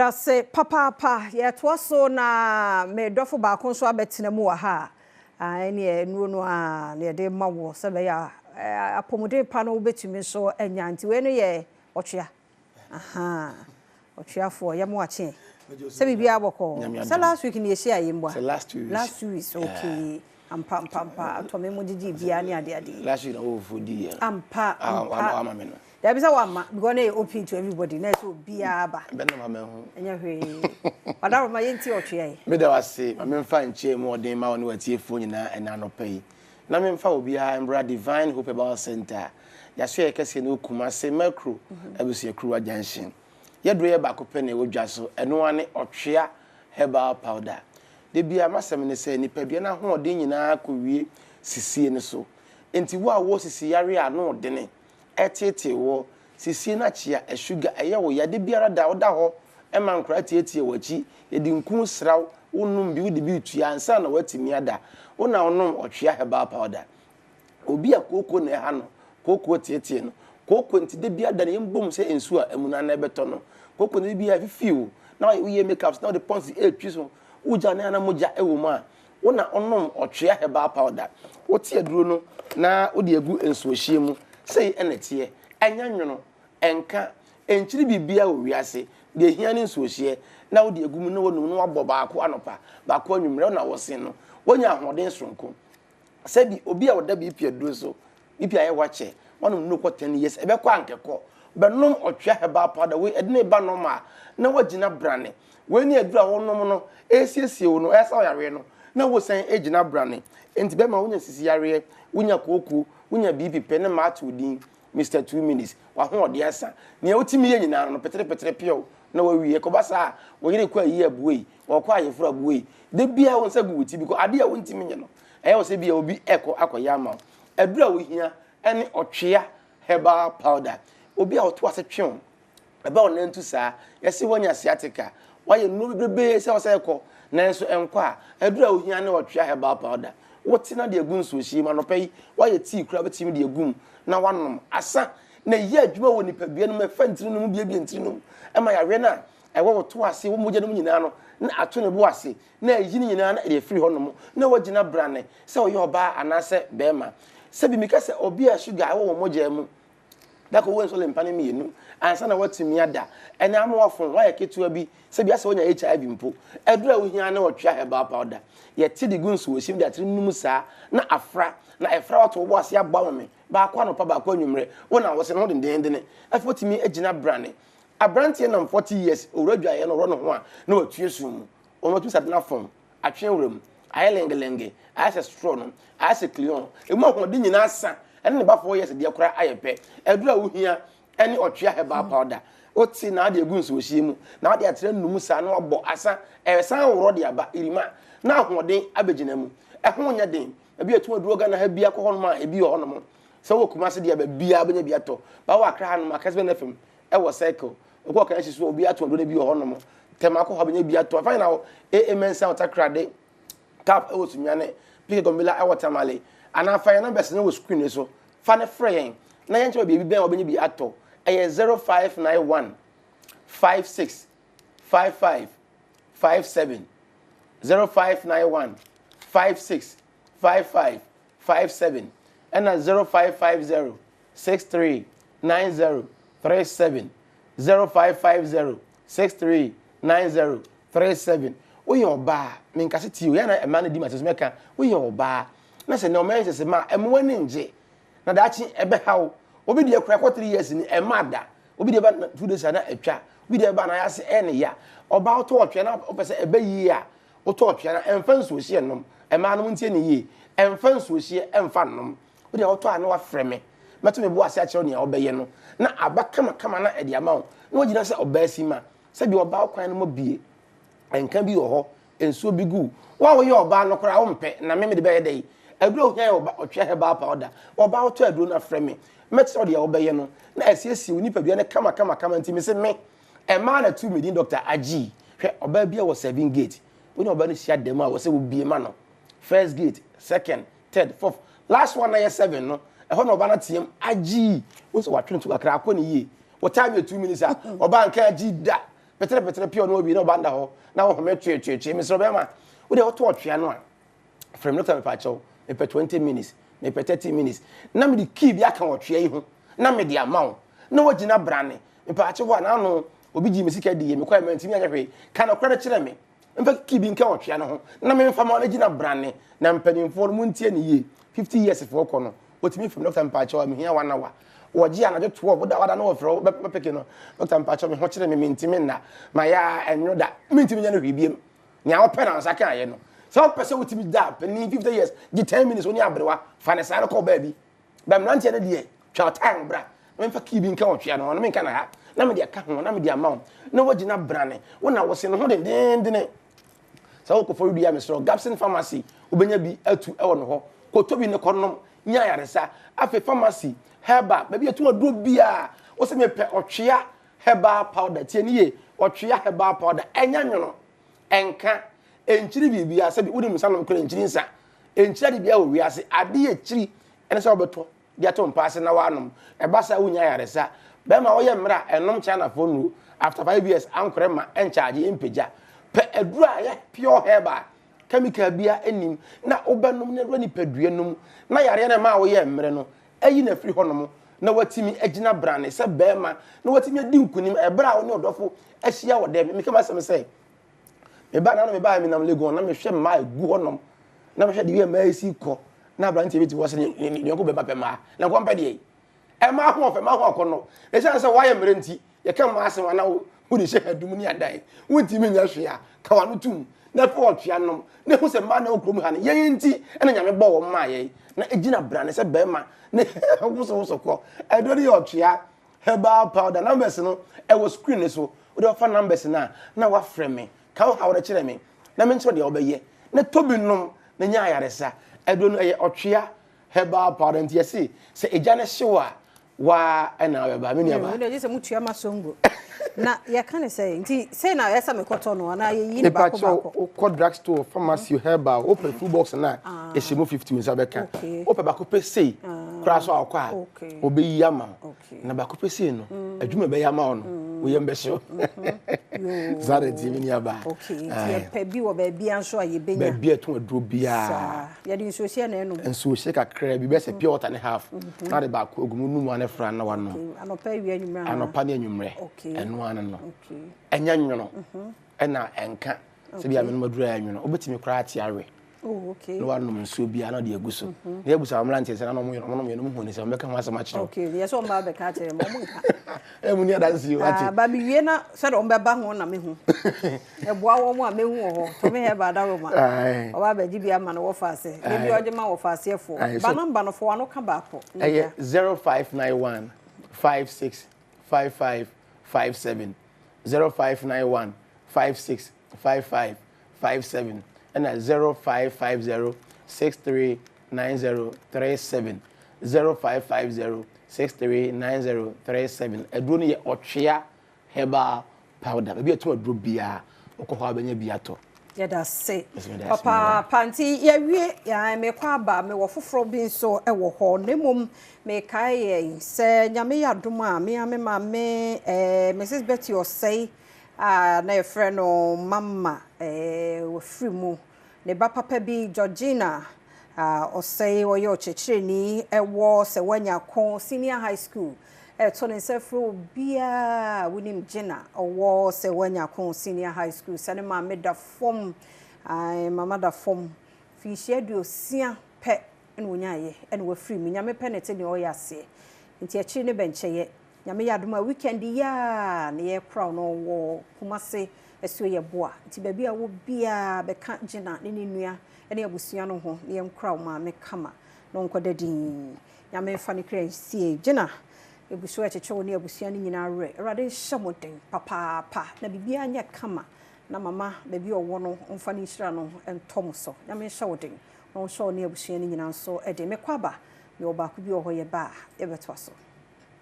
Rase papa yet was so na me dofo ba kon so abetena mu wa ha ene enu no a ne de mawo se be ya apomode pa no betumi so anyanti we no ye otwea aha otwea fo ye mo ache se bibia boko se last week ni esia yimbo last week okay ampa to me mo didi bia ne ade last week no for di ampa me no there be say one because they open to everybody na so bia ba be na ma hu enya hwe wadaro ma yenti otwe me da wase ma me mfa nche mu odin ma woni watiefo nyina ena no pai na me mfa obi ha Embra Divine Hope Herbal Center ya so ye kese na okuma se macro abusia kruwa junction ye do ye ba ko pe na wodwa so eno ane otwea herbal powder de bia masem ne se nipa bia na ho odin nyina ko wie sisie ne so enti wo a wo sisi yare a no odene etete wo sisi na chia e sugar eye wo ya de biara da wo da ho e man kra tietie wachi ye di nku sraw wonum bi wo de bi tu ansa na watimi ada wona wonum otwea herbal powder obi akoko na ha no koko tietie no koko nti de bia da ne mbom se ensu a emuna na ebeto no koko ne bia fifiu na wo ye makeups na the pons e twiso uja na moja ewo mu a wona onum otwea herbal powder wo tie duro no na wo de egu ensu ohie mu sei enetie enya nwono enka enchiri bibia wo wiase de hia ne nsu ohie na wo de egu mu na wonum no wabɔ baako anopa baako anwumre na wo sen no wonya ahoden sonko sebi obi a woda bi duro so ipi aye wache wonum no 10 years ebe kwa ankeko benom otwea herbal powder we edine ba normal na wagina brane we ni adura wonum no esiesie wo no esa yare no na wo san egina brane enti be ma wonya sisi yare wonya koku wonya bibi pe ne ma atudin Mr 2 minutes wa ho ode asa ne otimi ye nyina no petere pio na wa wiye ko basa wo yire kwa yi abuei wo kwa ayefura abuei de bia won sa guwuti bi ko ade a wontimi nye no wo se bia obi eko akoya ma adura wo hia ene otwea herbal powder obi a oto ase twon eba onantu saa yesi wonya sciatica waye no bebrebe se wo se eko nanso enko a adura wo hia ne otwea herbal powder woti na de egun so hie ma no pai waye tea kura betimi de egum na wanom asa na ye adwuma wo nipa bia no mafa ntiri no bia ntiri no ema ya we na ewo woto ase wo mogya no nyina no na ato ne bo ase na yini nyina na e free honom na wagina brane se wo ye oba anase bema se bi mikase obi a sugar wo mogya mu da ko won so le mpane mienu ansa na watimi ada ene amwafon wa ye ketua bi se bi ase wonya HIV mpo edura wo hia na wotwa herbal powder ye ti de gunsu wo sim da tri num saa na afra na efra wato wo ase agba me ba kwa no pa ba kwa nwumre wona wo se no dendene afotimi agina brane abrantie na 40 years oradwa ye no ro no ho a na watue sum ono tu sadna fon atwe wuram ayelengelenge ayase straw no ayase cleon emu ho de nyina asa ene ne ba 4 years de akora ayepe edura wo hia ene otwea herbal powder oti na de egunso ohie mu na de atere num sa na wabɔ asa san woro de aba irima na ahoden abegina mu ɛho nya den ebi etu aduro ga na ha bia ko hono ma ebi ho no mo so wo kuma se de aba bia benya bia to ba wa kra no ma kasbe na fam ɛwɔ cycle ko kan hyeso obi ato aduro na bi ho no mo tema ko ha benya bia to fa na emensa otakra de cap ɛwɔ sunyane pike gombela ɛwɔ tamale ana fa na bese na wo screen so fa ne frɛ na yɛn kyerɛ bia bi ben obenya bi ato ɛyɛ 0591 56 55 57 0591 56 55 57 and 0550 63 90 37 0550 63 90 37 we oba me nkase ti o ya na ema na di maso meka we oba na se na o me se ma emo ani nje na daachi ebe hawo obi de akura 3 years ni emada obi de ba 2 days na atwa obi de ba na ya se ene ya oba oto otwe na opese ebe yi a oto otwe na emfa nso hie nom ema no ntie ne yi emfa nso hie emfa nom obi de oto ana wa freme meto me bo ase a kire ne obeye no na aba kama na ede ama wo na ogina se oba asima se bi oba kwan no mabie enka bi ho enso bi gu wa wo ye oba no kora wo mpe na me de be ye dai aduro hia oba otwe herbal powder oba oto aduro na freme metso de obeye no na asiesie onipa bia ne kama nti me se me ema na 2 medin doctor agi hwe oba bia wo 7 gate woni oba no hia dem a wo se wo bie ma no first gate second third fourth last one na 7 no ho na oba na tiem agi wo so watwe ntu kakra akọ ne yi wo time 2 minutes a oba nka agi da petere pure no bi no banda ho na wo home twe me so be ma wo de oto otwe no a from doctor me pa chaw me pe 20 minutes me pe 30 minutes na me di key bi aka otwe yi ho na me di amaw na wo gina brane me pa chaw na no obi gi me sika di ye me kwa me ntimi anya hwe ka na kwara kire me mfa key bi nka otwe no ho na me mfa ma na gina brane na mpanimfo no muntie ne ye 50 years for ko no otimi from doctor me pa chaw me hia wana wa woji ana de to oboda wada na ofro bepeke no doctor mpacho me ho kire me ntimi na ma ya enyo da me ntimi nya no hwibiem nya wo pe na nsaka aye no so person wotimi da pani 50 years gi 10 minutes oni abrewa fa ne sare ko ba bi ba mrantie na de twa time bra me fa kibi nka otwe no me nka na ha na me de aka ho na me de amaw na woji na brane wona wo se no ho de den so wo ko for dua me so Gapson pharmacy obenya bi atu e wo no ho ko tobi ne konom nya yaresa afi pharmacy Herbal, maybe a 2 drop beer, or some Otwea Herbal powder, 10 years, Otwea Herbal powder, and Yano, and can, and Chili be as if we didn't sound of Cringinsa, and Chili be we are say, I be a tree, and a sober the atom passing a one, a bassa unyaresa, Bema Oyamra, and non China phone after 5 years, Uncle and charge in Pija, a dry, pure herbal. Chemical beer and na obanum ne rani pedrianum na yare na ma wo ye mre no ayi na firi honom na watimi agina brane se bema na watimi adi nkunim ebra wo ne odofo ahia wo de me kema sem se me ba na no me ba mi nam legon na me hwe ma egu honom na me hwe de we ma esi ko na brante bi ti wo se ne ko be ba pe ma na ko mpa de e ma ho fe ma ho akono e se wa ye mre nti ye kam ma asem na wo de hye adum ni adan wontimi nya hwe a ka wa no tum na ko otwea nom na hu se ma na okrom ha ne ye nti ena nyame bo wo ma ye na agina brane se bema na wo ko edori otwea herbal powder numbers no e wo screen so wo de fa numbers na wa frame me ka wo ha wo kire me na me nso de obeye na tobi nom na nya ayaresa edo no ye otwea herbal powder nti yesi se agane hyewa wa ena we ba me ni aba wo de se mutua masongo na ya kan say nti say na yesa me koto no na ye yi ba ko drug store pharmacy herbal open full box na e shemo 50 wins abeka open ba ko pe sei kra so akwa obeyi ama na ba ko pe sei no adwuma be yama ono wo yem be hye zare di ni aba ye pe bi wo ba bia nso aye benya ba bia to aduro bia ye di nso hye na enu nso hye kakra bi be se pure water ne half na de ba ko ogumu numu ane fra na wano anopa wi anwumre anopa ne anwumre enu ane no enya nwono ena enka se bia me no madura anwono obetimi kra ati awe no wano nso bia na de aguso na aguso amlante se na no mo no mo ni se mbeka ho asema kire yes o mba be ka kire mo nka e mu ni adansi o ati ba bi wie na se do mbeba ho na me hu e boa wo mo a me hu ho to me he ba da ro ma o ba be ji bia ma no wo fa se e bi oje ma wo fa se fo ba number no fo wa no ka ba po 0591 565557 0591 565557 and 0550 639037 0550 639037 aduro ye Otwea Herbal powder be to aduro bia okoho abanya bia to ya da se papa panti ya wie ya me kwa ba me wo foforo bi so e wo ho nemom me kai ye se nyame ya doma me ma me Mrs Betty Osei na ye friend no mama wo free mu ne ba papa bi Georgina Osei wo yo chechireni e wo se wanya kon senior high school to ne sefro bia winim Gina owo se wanya kon senior high school sane ma me da form mama da form fi shedu sia pe en wonyaye en wo free me nyame pe nete ne oyase nti a chi ne bencheye nyame yadoma weekend ya ne ye crown no wo kumase esuo ye boa nti ba bia wo bia be ka Gina ne nua ene abusua no ho ne ye crown ma me kama no nkodadin nyame fa ne kra sie Gina ebuso echecho ne abusua ni nyina re erade hyemoden papa na bibia anya kama na mama baby owo no omfa ni hira no entom so nyame hyewoden no hyewo ne abusua ni nyina so ede mekwaba me oba ku bi oho ye ba ebeto so